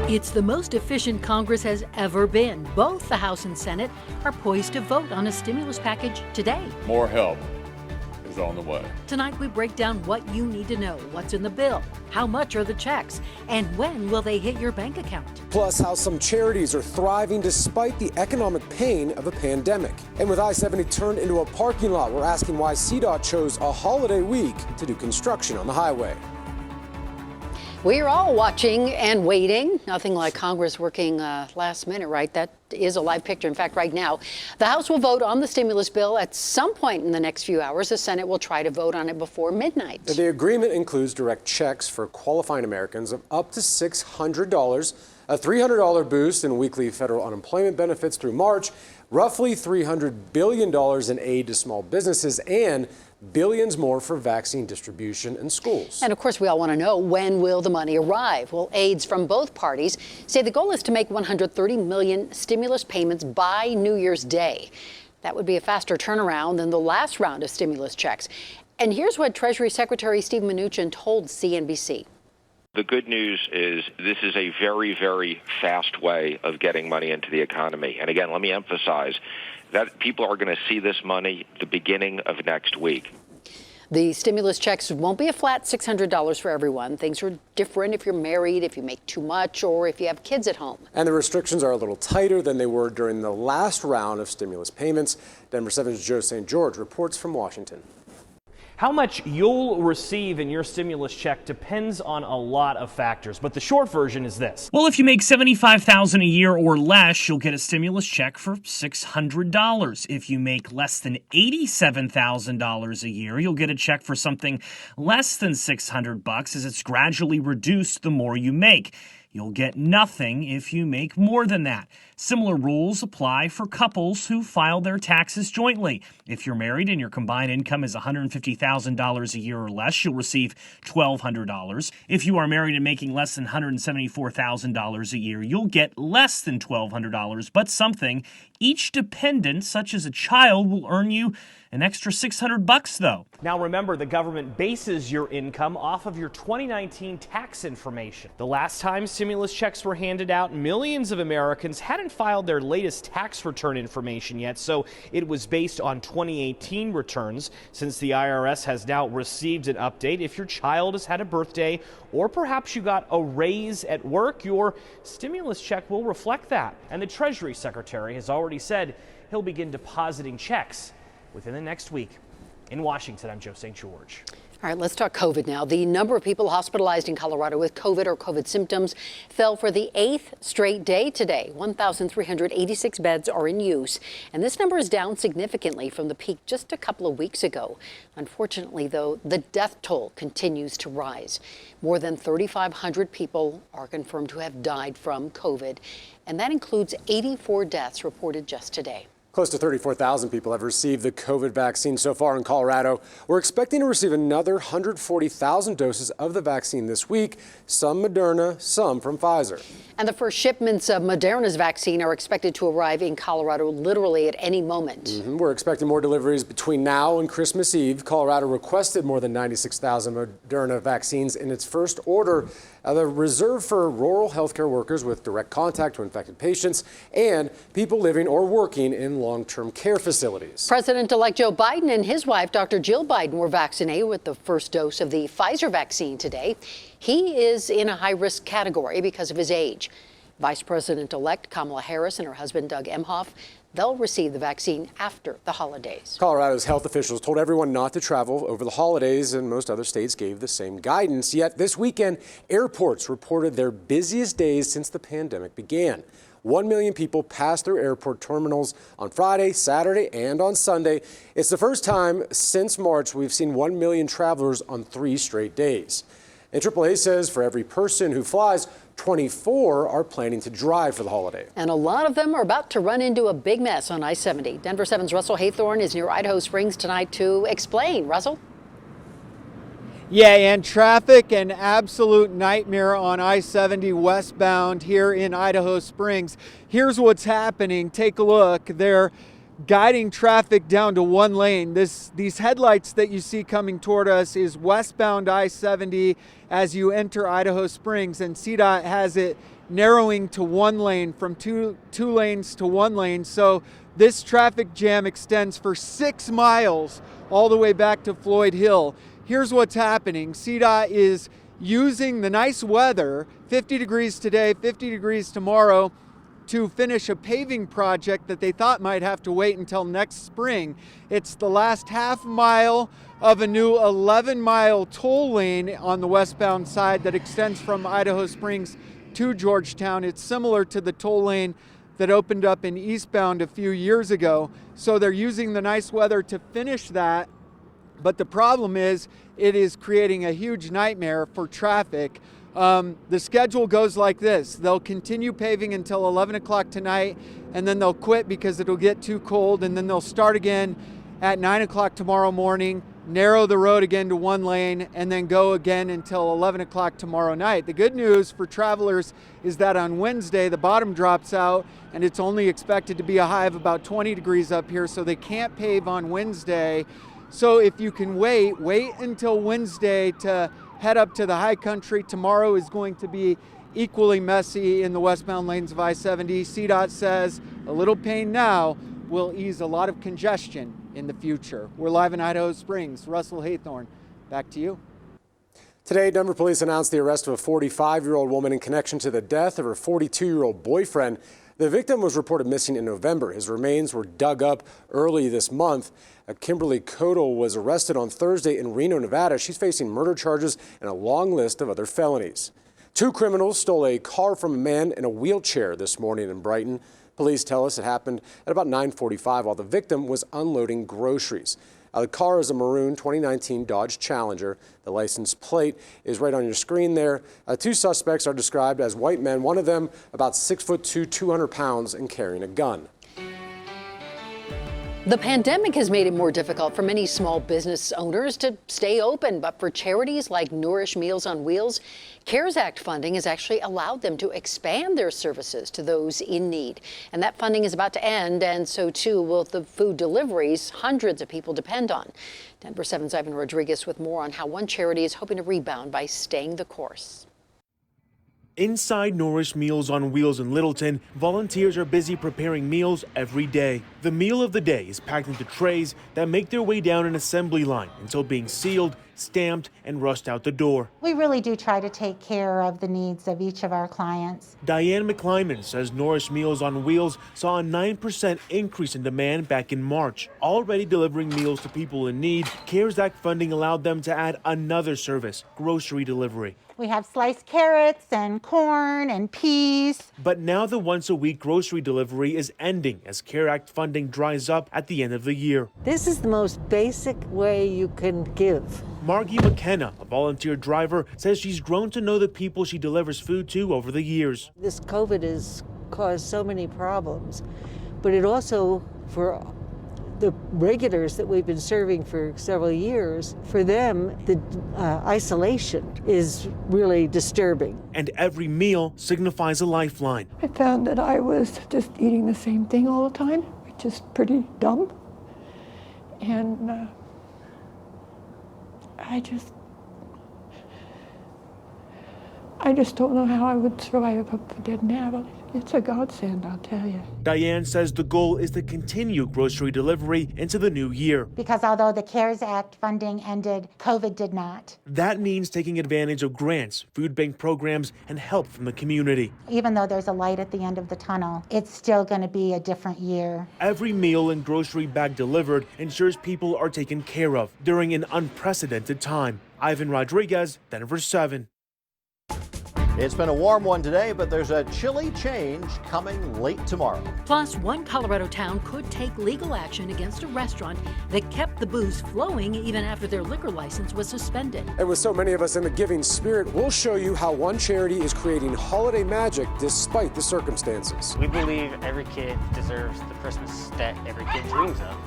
It's the most efficient Congress has ever been. Both the House and Senate are poised to vote on a stimulus package today. More help is on the way. Tonight we break down what you need to know, what's in the bill, how much are the checks, and when will they hit your bank account. Plus, how some charities are thriving despite the economic pain of a pandemic. And with I-70 turned into a parking lot, we're asking why CDOT chose a holiday week to do construction on the highway. We are all watching and waiting. Nothing like Congress working last minute, right? That is a live picture. In fact, right now, the House will vote on the stimulus bill at some point in the next few hours. The Senate will try to vote on it before midnight. The agreement includes direct checks for qualifying Americans of up to $600, a $300 boost in weekly federal unemployment benefits through March, roughly $300 billion in aid to small businesses, and billions more for vaccine distribution in schools. And of course, we all want to know, when will the money arrive? Well, aides from both parties say the goal is to make 130 million stimulus payments by New Year's Day. That would be a faster turnaround than the last round of stimulus checks. And here's what Treasury Secretary Steve Mnuchin told CNBC. The good news is this is a very, very fast way of getting money into the economy. And again, let me emphasize that people are going to see this money the beginning of next week. The stimulus checks won't be a flat $600 for everyone. Things are different if you're married, if you make too much, or if you have kids at home. And the restrictions are a little tighter than they were during the last round of stimulus payments. Denver7's Joe St. George reports from Washington. How much you'll receive in your stimulus check depends on a lot of factors, but the short version is this. Well, if you make $75,000 a year or less, you'll get a stimulus check for $600. If you make less than $87,000 a year, you'll get a check for something less than $600 as it's gradually reduced the more you make. You'll get nothing if you make more than that. Similar rules apply for couples who file their taxes jointly. If you're married and your combined income is $150,000 a year or less, you'll receive $1,200. If you are married and making less than $174,000 a year, you'll get less than $1,200, but something. Each dependent, such as a child, will earn you an extra $600 though. Now remember, the government bases your income off of your 2019 tax information. The last time stimulus checks were handed out, millions of Americans hadn't filed their latest tax return information yet, so it was based on 2018 returns. Since the IRS has now received an update, if your child has had a birthday or perhaps you got a raise at work, your stimulus check will reflect that. And the Treasury Secretary has already said he'll begin depositing checks within the next week. In Washington, I'm Joe St. George. All right, let's talk COVID now. The number of people hospitalized in Colorado with COVID or COVID symptoms fell for the 8th straight day today. 1,386 beds are in use, and this number is down significantly from the peak just a couple of weeks ago. Unfortunately, though, the death toll continues to rise. More than 3,500 people are confirmed to have died from COVID, and that includes 84 deaths reported just today. Close to 34,000 people have received the COVID vaccine so far in Colorado. We're expecting to receive another 140,000 doses of the vaccine this week, some Moderna, some from Pfizer. And the first shipments of Moderna's vaccine are expected to arrive in Colorado literally at any moment. We're expecting more deliveries between now and Christmas Eve. Colorado requested more than 96,000 Moderna vaccines in its first order. The reserved for rural healthcare workers with direct contact to infected patients and people living or working in long-term care facilities. President-elect Joe Biden and his wife, Dr. Jill Biden, were vaccinated with the first dose of the Pfizer vaccine today. He is in a high-risk category because of his age. Vice President-elect Kamala Harris and her husband, Doug Emhoff, they'll receive the vaccine after the holidays. Colorado's health officials told everyone not to travel over the holidays, and most other states gave the same guidance. Yet this weekend, airports reported their busiest days since the pandemic began. 1 million people passed through airport terminals on Friday, Saturday, and on Sunday. It's the first time since March we've seen 1 million travelers on 3 straight days. And AAA says for every person who flies, 24 are planning to drive for the holiday. And a lot of them are about to run into a big mess on I-70. Denver7's Russell Haythorne is near Idaho Springs tonight to explain. Russell? Yeah, and traffic, an absolute nightmare on I-70 westbound here in Idaho Springs. Here's what's happening. Take a look. They're guiding traffic down to one lane. These headlights that you see coming toward us is westbound I-70 as you enter Idaho Springs, and CDOT has it narrowing to one lane from two lanes to one lane. So this traffic jam extends for 6 miles all the way back to Floyd Hill. Here's what's happening. CDOT is using the nice weather, 50 degrees today, 50 degrees tomorrow, to finish a paving project that they thought might have to wait until next spring. It's the last half mile of a new 11-mile toll lane on the westbound side that extends from Idaho Springs to Georgetown. It's similar to the toll lane that opened up in eastbound a few years ago. So they're using the nice weather to finish that. But the problem is it is creating a huge nightmare for traffic. The schedule goes like this. They'll continue paving until 11 o'clock tonight, and then they'll quit because it'll get too cold, and then they'll start again at 9 o'clock tomorrow morning, narrow the road again to one lane, and then go again until 11 o'clock tomorrow night. The good news for travelers is that on Wednesday, the bottom drops out, and it's only expected to be a high of about 20 degrees up here, so they can't pave on Wednesday. So if you can wait until Wednesday to head up to the high country. Tomorrow is going to be equally messy in the westbound lanes of I-70. CDOT says a little pain now will ease a lot of congestion in the future. We're live in Idaho Springs. Russell Haythorne, back to you. Today, Denver police announced the arrest of a 45-year-old woman in connection to the death of her 42-year-old boyfriend. The victim was reported missing in November. His remains were dug up early this month. Kimberly Kodal was arrested on Thursday in Reno, Nevada. She's facing murder charges and a long list of other felonies. 2 criminals stole a car from a man in a wheelchair this morning in Brighton. Police tell us it happened at about 9:45 while the victim was unloading groceries. The car is a maroon 2019 Dodge Challenger. The license plate is right on your screen there. 2 suspects are described as white men, one of them about 6'2", 200 pounds, and carrying a gun. The pandemic has made it more difficult for many small business owners to stay open, but for charities like Nourish Meals on Wheels, CARES Act funding has actually allowed them to expand their services to those in need. And that funding is about to end, and so too will the food deliveries hundreds of people depend on. Denver7's Ivan Rodriguez with more on how one charity is hoping to rebound by staying the course. Inside Nourish Meals on Wheels in Littleton, volunteers are busy preparing meals every day. The meal of the day is packed into trays that make their way down an assembly line until being sealed, stamped, and rushed out the door. We really do try to take care of the needs of each of our clients. Diane McClyman says Nourish Meals on Wheels saw a 9% increase in demand back in March. Already delivering meals to people in need, CARES Act funding allowed them to add another service, grocery delivery. We have sliced carrots and corn and peas. But now the once-a-week grocery delivery is ending as CARES Act funding dries up at the end of the year. This is the most basic way you can give. Margie McKenna, a volunteer driver, says she's grown to know the people she delivers food to over the years. This COVID has caused so many problems, but it also, for the regulars that we've been serving for several years, for them, the isolation is really disturbing. And every meal signifies a lifeline. I found that I was just eating the same thing all the time, which is pretty dumb. And I just don't know how I would survive if I didn't have it. It's a godsend, I'll tell you. Diane says the goal is to continue grocery delivery into the new year. Because although the CARES Act funding ended, COVID did not. That means taking advantage of grants, food bank programs, and help from the community. Even though there's a light at the end of the tunnel, it's still going to be a different year. Every meal and grocery bag delivered ensures people are taken care of during an unprecedented time. Ivan Rodriguez, Denver7. It's been a warm one today, but there's a chilly change coming late tomorrow. Plus, one Colorado town could take legal action against a restaurant that kept the booze flowing even after their liquor license was suspended. And with so many of us in the giving spirit, we'll show you how one charity is creating holiday magic despite the circumstances. We believe every kid deserves the Christmas that every kid dreams of.